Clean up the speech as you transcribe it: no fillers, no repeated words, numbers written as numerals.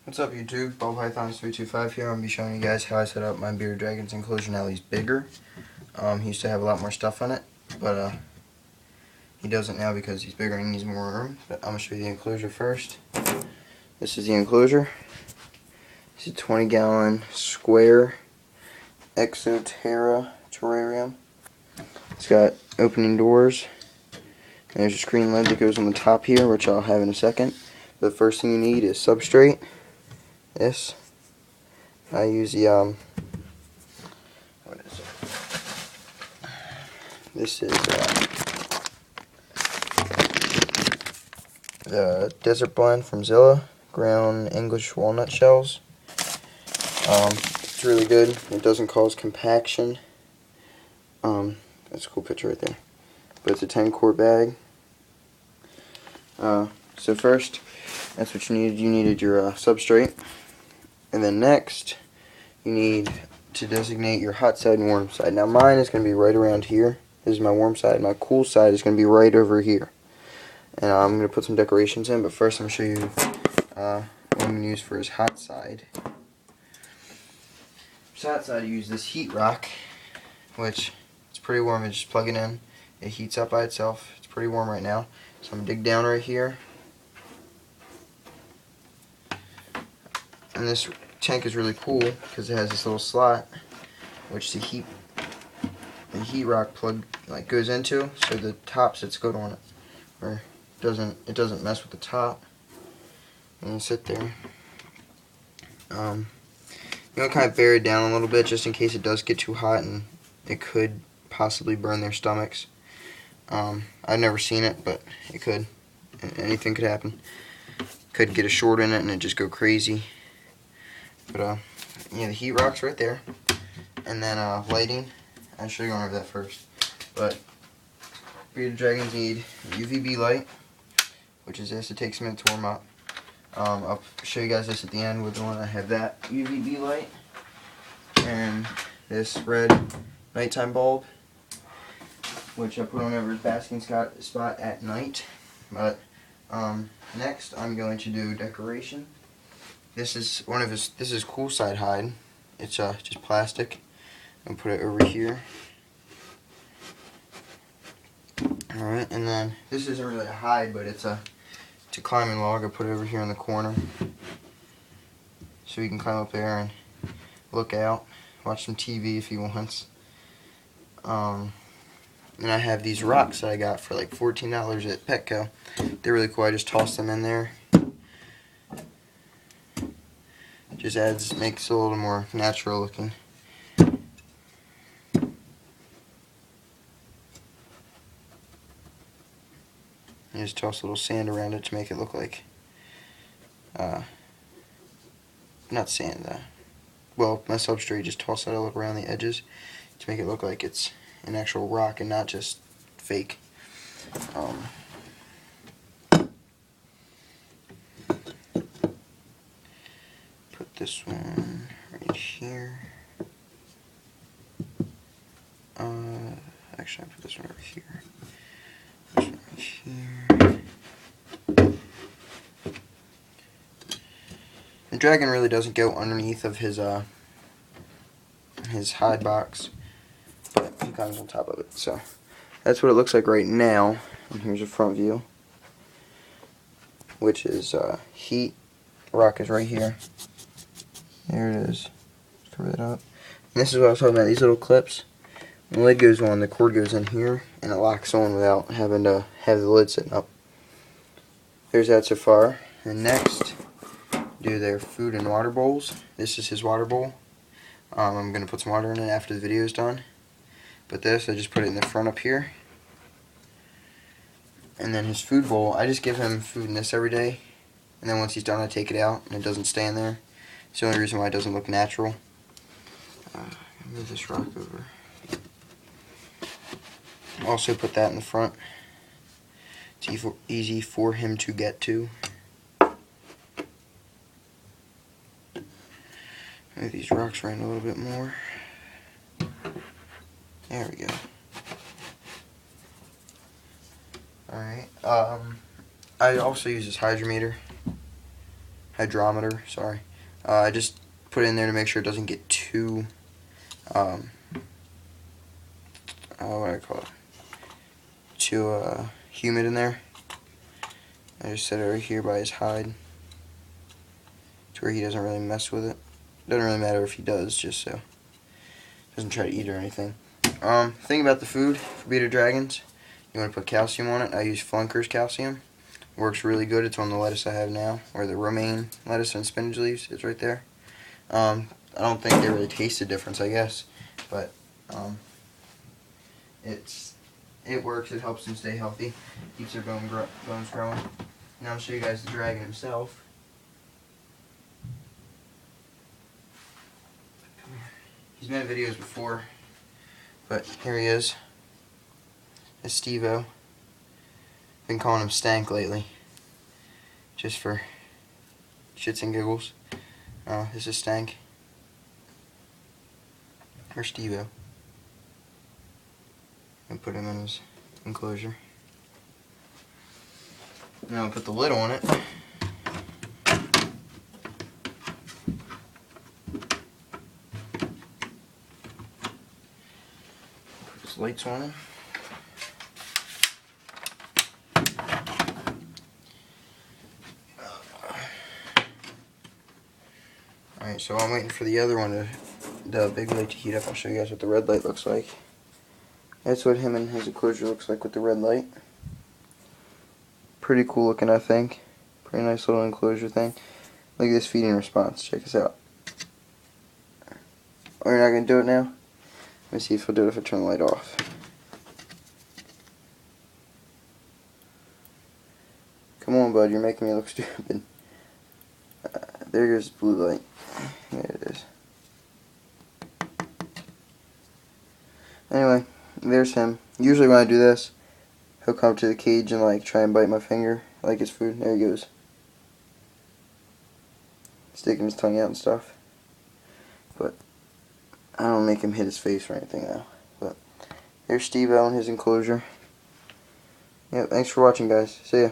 What's up YouTube, BallPythons325 here. I'm going to be showing you guys how I set up my bearded dragon's enclosure. Now he's bigger. He used to have a lot more stuff on it, but he doesn't now because he's bigger and needs more room. But I'm going to show you the enclosure first. This is the enclosure. It's a 20-gallon square Exoterra terrarium. It's got opening doors. There's a screen lid that goes on the top here, which I'll have in a second. The first thing you need is substrate. This, I use the what is it? This is the Desert Blend from Zilla, ground English walnut shells. It's really good. It doesn't cause compaction. That's a cool picture right there. But it's a 10-quart bag. So first, that's what you needed. You needed your substrate. And then next, you need to designate your hot side and warm side. Now mine is going to be right around here. This is my warm side. My cool side is going to be right over here. And I'm going to put some decorations in, but first I'm going to show you what I'm going to use for his hot side. For his hot side, I use this heat rock, which it's pretty warm. I just plug it in. It heats up by itself. It's pretty warm right now. So I'm going to dig down right here. And this tank is really cool because it has this little slot which the heat rock plug goes into, so the top sits good on it, or it doesn't mess with the top. And you sit there. You know, kind of bury it down a little bit just in case it does get too hot and it could possibly burn their stomachs. I've never seen it, but it could. Anything could happen. Could get a short in it and it just go crazy. But yeah, the heat rock's right there. And then lighting, I should have gone over that first. But bearded dragons need UVB light, which is this. It takes a minute to warm up. I'll show you guys this at the end with the one I have that UVB light. And this red nighttime bulb, which I put on over his basking spot at night. But next I'm going to do decoration. This is this is cool side hide. It's just plastic. I'm gonna put it over here. Alright, and then this isn't really a hide, but it's a climbing log. I put it over here in the corner, so he can climb up there and look out, watch some TV if he wants. And I have these rocks that I got for like $14 at Petco. They're really cool. I just toss them in there. Just makes it a little more natural looking. You just toss a little sand around it to make it look like, not sand, well, my substrate, just toss that all around the edges to make it look like it's an actual rock and not just fake. Put this one right here. Actually, I put this one over here. This one right here. The dragon really doesn't go underneath of his hide box, but he climbs on top of it. So that's what it looks like right now. And here's a front view, which is heat rock is right here. There it is. Cover that up. And this is what I was talking about. These little clips. When the lid goes on, the cord goes in here, and it locks on without having to have the lid sitting up. There's that so far. And next, do their food and water bowls. This is his water bowl. I'm going to put some water in it after the video is done. But this, I just put it in the front up here. And then his food bowl, I just give him food in this every day. And then once he's done, I take it out, and it doesn't stay in there. It's the only reason why it doesn't look natural. Move this rock over. Also put that in the front. It's easy for him to get to. Move these rocks around a little bit more. There we go. Alright. I also use this hydrometer. hydrometer, sorry. I just put it in there to make sure it doesn't get too, what do I call it? Too humid in there. I just set it right here by his hide, to where he doesn't really mess with it. Doesn't really matter if he does, just so doesn't try to eat or anything. Thing about the food for bearded dragons, you want to put calcium on it. I use Flunkers calcium. Works really good. It's on the lettuce I have now, or the romaine lettuce and spinach leaves. It's right there. I don't think they really taste the difference, I guess, but it works. It helps them stay healthy, keeps their bones growing. Now I'll show you guys the dragon himself. He's been in videos before, but here he is. It's Steve-O. Been calling him Stank lately, just for shits and giggles. This is Stank. Or Steve-O. And put him in his enclosure. Now I'll put the lid on it. Put his lights on him. Alright, so I'm waiting for the other one, the big light to heat up. I'll show you guys what the red light looks like. That's what him and his enclosure looks like with the red light. Pretty cool looking, I think. Pretty nice little enclosure thing. Look at this feeding response. Check this out. Oh, you're not going to do it now? Let me see if he'll do it if I turn the light off. Come on, bud. You're making me look stupid. There goes the blue light. There it is. Anyway, there's him. Usually when I do this, he'll come to the cage and like try and bite my finger like his food. There he goes. Sticking his tongue out and stuff. But I don't make him hit his face or anything though. But there's Steve-O in his enclosure. Yeah, thanks for watching, guys. See ya.